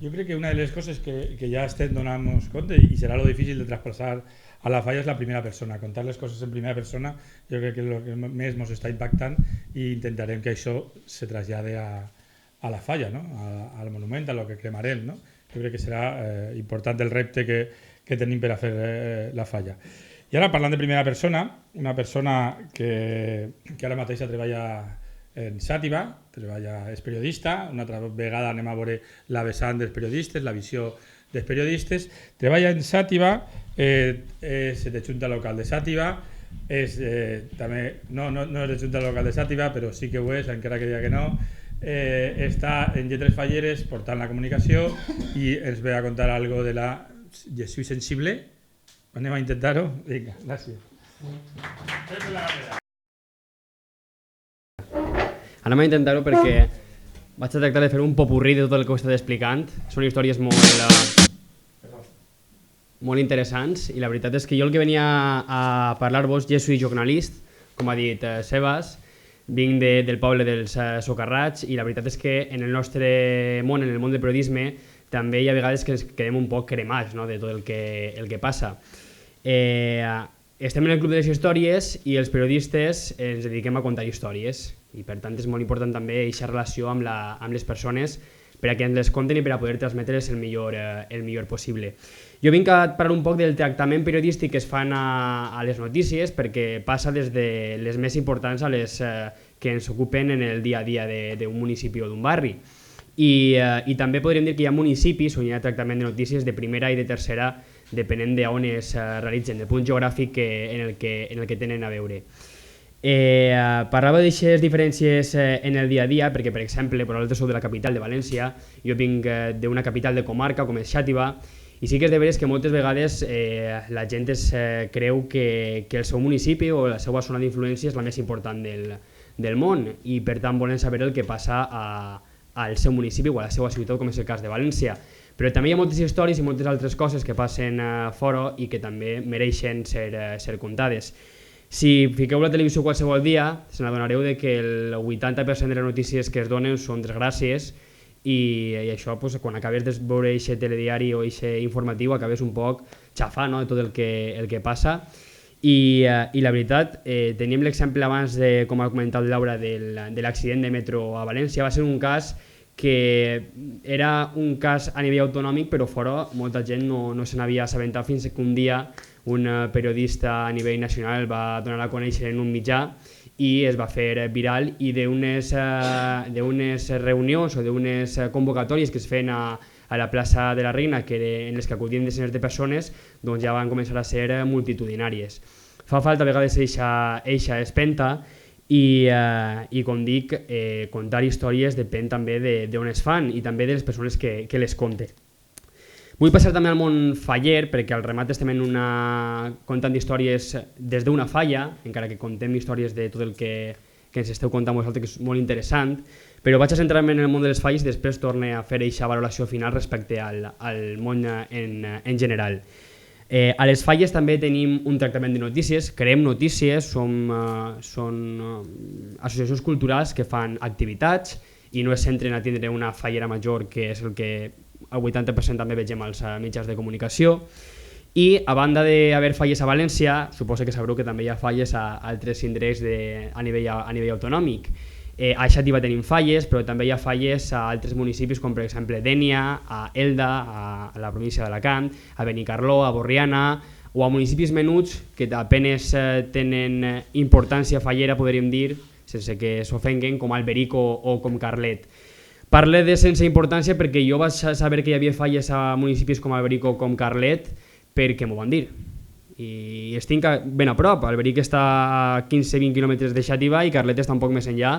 Jo crec que una de les coses que ja estem donant-nos compte i serà lo difícil de traspassar a la falla és la primera persona. Contar les coses en primera persona jo crec que és el que més ens està impactant i intentarem que això se trasllade a la falla, no? Al monument, a lo que cremarem. No? Jo crec que serà important el repte que tenim per a fer la falla. I ara parlant de primera persona, una persona que ara mateix treballa en Xàtiva, és periodista, una altra vegada anem a veure la vessant dels periodistes, la visió dels periodistes, treballa en Xàtiva, és de Junta Local de Xàtiva, també, no és de Junta Local de Xàtiva, però sí que ho és, encara que diga que no, està en Lletres Falleres portant la comunicació i ens ve a contar algo de la Je suis sensible. Anem a intentar-ho? Vinga, gràcies. Anem a intentar-ho perquè vaig a tractar de fer un popurrí de tot el que ho he estat explicant. Són històries molt interessants i la veritat és que jo el que venia a parlar-vos, jo soy jornalist, com ha dit Sebas, vinc del poble dels Socarrats i la veritat és que en el nostre món, en el món del periodisme, també hi ha vegades que ens quedem un poc cremats, no?, de tot el que passa. Estem en el Club de les Històries i els periodistes ens dediquem a contar històries i per tant és molt important també aquesta relació amb les persones per a que ens les conten i per a poder transmetre's el millor possible. Jo vinc a parlar un poc del tractament periodístic que es fan a les notícies perquè passa des de les més importants a les que ens ocupen en el dia a dia d'un municipi o d'un barri. I també podríem dir que hi ha municipis on hi ha tractament de notícies de primera i de tercera depenent d'on es realitzen, del punt geogràfic en el que tenen a veure. Parlava d'aixes diferències en el dia a dia perquè, per exemple, vosaltres sou de la capital de València, jo vinc d'una capital de comarca com és Xàtiva i sí que és de veres que moltes vegades la gent es creu que el seu municipi o la seva zona d'influència és la més important del món i per tant volen saber el que passa al seu municipi o a la seva ciutat, com és el cas de València. Però també hi ha moltes històries i moltes altres coses que passen fora i que també mereixen ser contades. Si fiqueu la televisió qualsevol dia, se n'adonareu que el 80% de les notícies que es donen són desgràcies i això, quan acabes de veure aquest telediari o aquest informatiu, acabes un poc xafant de tot el que passa. I la veritat, tenim l'exemple abans, com ha comentat Laura, de l'accident de metro a València. Va ser un cas que era un cas a nivell autonòmic, però fora molta gent no se n'havia assabentat fins que un dia un periodista a nivell nacional va donar a conèixer en un mitjà i es va fer viral i d'unes reunions o d'unes convocatòries que es feien a la plaça de la Reina, en les que acudien desenes de persones, doncs ja van començar a ser multitudinàries. Fa falta a vegades eixa espenta i com dic, contar històries depèn també d'on es fan i també de les persones que les conten. Vull passar també al món faller perquè al remat estem contant històries des d'una falla, encara que contem històries de tot el que ens esteu contant vosaltres, que és molt interessant, però vaig a centrar-me en el món de les falles i després torne a fer aquesta valoració final respecte al món en general. A les falles també tenim un tractament de notícies, creem notícies, són associacions culturals que fan activitats i no es centren a tindre una fallera major, que és el que el 80% també vegem als mitjans de comunicació. I a banda d'haver falles a València, suposo que sabreu que també hi ha falles a altres indrets a nivell autonòmic. A Xàtiva tenim falles, però també hi ha falles a altres municipis com per exemple Dénia, a Elda, a la província d'Alacant, a Benicarló, a Borriana o a municipis menuts que apenes tenen importància fallera, podríem dir, sense que s'ofenguen, com Alberic o com Carlet. Parle de sense importància perquè jo vaig saber que hi havia falles a municipis com Alberic o com Carlet perquè m'ho van dir. I estic ben a prop, Alberic està a 15-20 quilòmetres de Xàtiva i Carlet està un poc més enllà,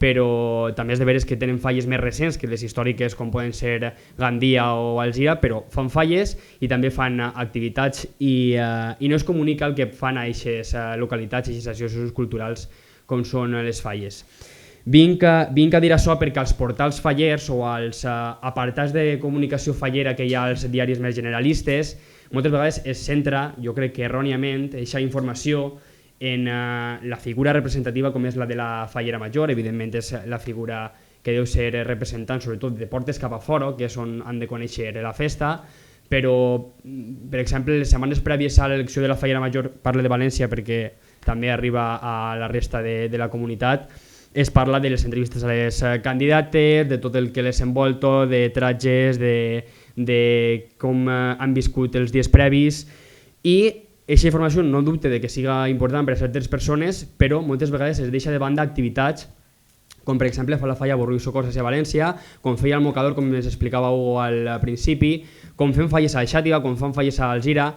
però també és de veres que tenen falles més recents que les històriques com poden ser Gandia o Alzira, però fan falles i també fan activitats i no es comunica el que fan a aquestes localitats, a aquestes associacions culturals com són les falles. Vinc a dir això perquè als portals fallers o als apartats de comunicació fallera que hi ha als diaris més generalistes moltes vegades es centra, jo crec que erròniament, aquesta informació en la figura representativa com és la de la fallera major. Evidentment és la figura que deu ser representant sobretot de portes cap a fora, que és on han de conèixer la festa, però, per exemple, les setmanes prèvies a l'elecció de la Fallera Major, parlo de València perquè també arriba a la resta de la comunitat, es parla de les entrevistes a les candidates, de tot el que les envolta, de tratges, de com han viscut els dies previs, i aquesta informació no dubte de que siga important per a certes persones, però moltes vegades es deixa de banda activitats com per exemple fa la Falla Borrui Socors a València, com feia el Mocador, com ens explicava Hugo al principi, com fem falles a Xàtiva, com fan falles a Alzira,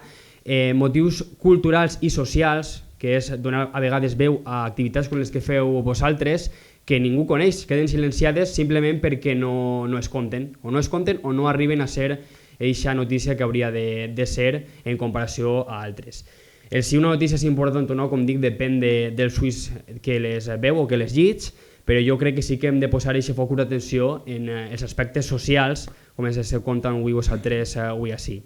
motius culturals i socials, que és donar a vegades veu a activitats com les que feu vosaltres, que ningú coneix, queden silenciades simplement perquè no es compten, o no arriben a ser eixa notícia que hauria de ser en comparació a altres. El si una notícia és important o no, com dic, depèn dels ulls que les veu o que les llits, però jo crec que sí que hem de posar aquest focus d'atenció en els aspectes socials, com ens esteu contant avui vosaltres avui així.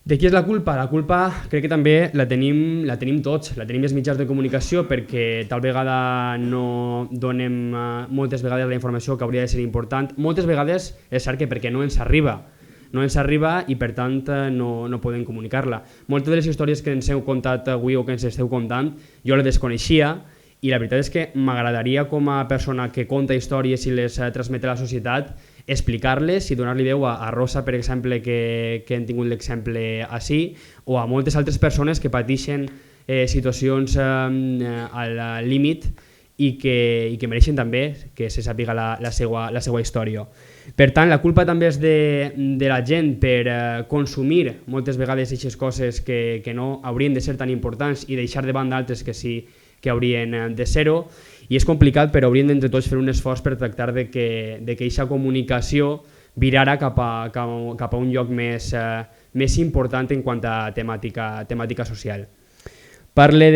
De qui és la culpa? La culpa crec que també la tenim tots, la tenim els mitjans de comunicació, perquè tal vegada no donem moltes vegades la informació que hauria de ser important. Moltes vegades és cert que perquè no ens arriba i per tant no podem comunicar-la. Moltes de les històries que ens heu contat avui o que ens esteu contant jo les desconeixia, i la veritat és que m'agradaria, com a persona que conta històries i les transmet a la societat, explicar-les i donar-li veu a Rosa, per exemple, que hem tingut l'exemple així, o a moltes altres persones que pateixen situacions al límit i que mereixen també que se sàpiga la seva història. Per tant, la culpa també és de la gent per consumir moltes vegades aquestes coses que no haurien de ser tan importants i deixar de banda altres que sí que haurien de ser-ho, i és complicat, però hauríem d'entre tots fer un esforç per tractar de que aquesta comunicació virara cap a un lloc més important en quant a temàtica social. Parle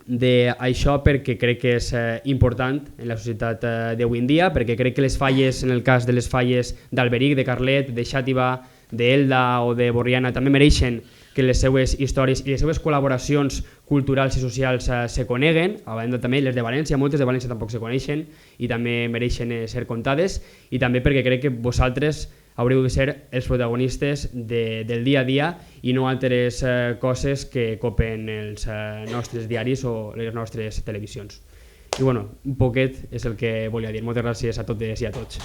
d'això perquè crec que és important en la societat d'avui en dia, perquè crec que les falles, en el cas de les falles d'Alberic, de Carlet, de Xàtiva, d'Elda o de Borriana, també mereixen que les seues històries i les seues col·laboracions culturals i socials se coneguen, a banda també les de València, moltes de València tampoc se coneixen i també mereixen ser contades, i també perquè crec que vosaltres haureu de ser els protagonistes del dia a dia i no altres coses que copen els nostres diaris o les nostres televisions. I bueno, un poquet és el que volia dir. Moltes gràcies a totes i a tots.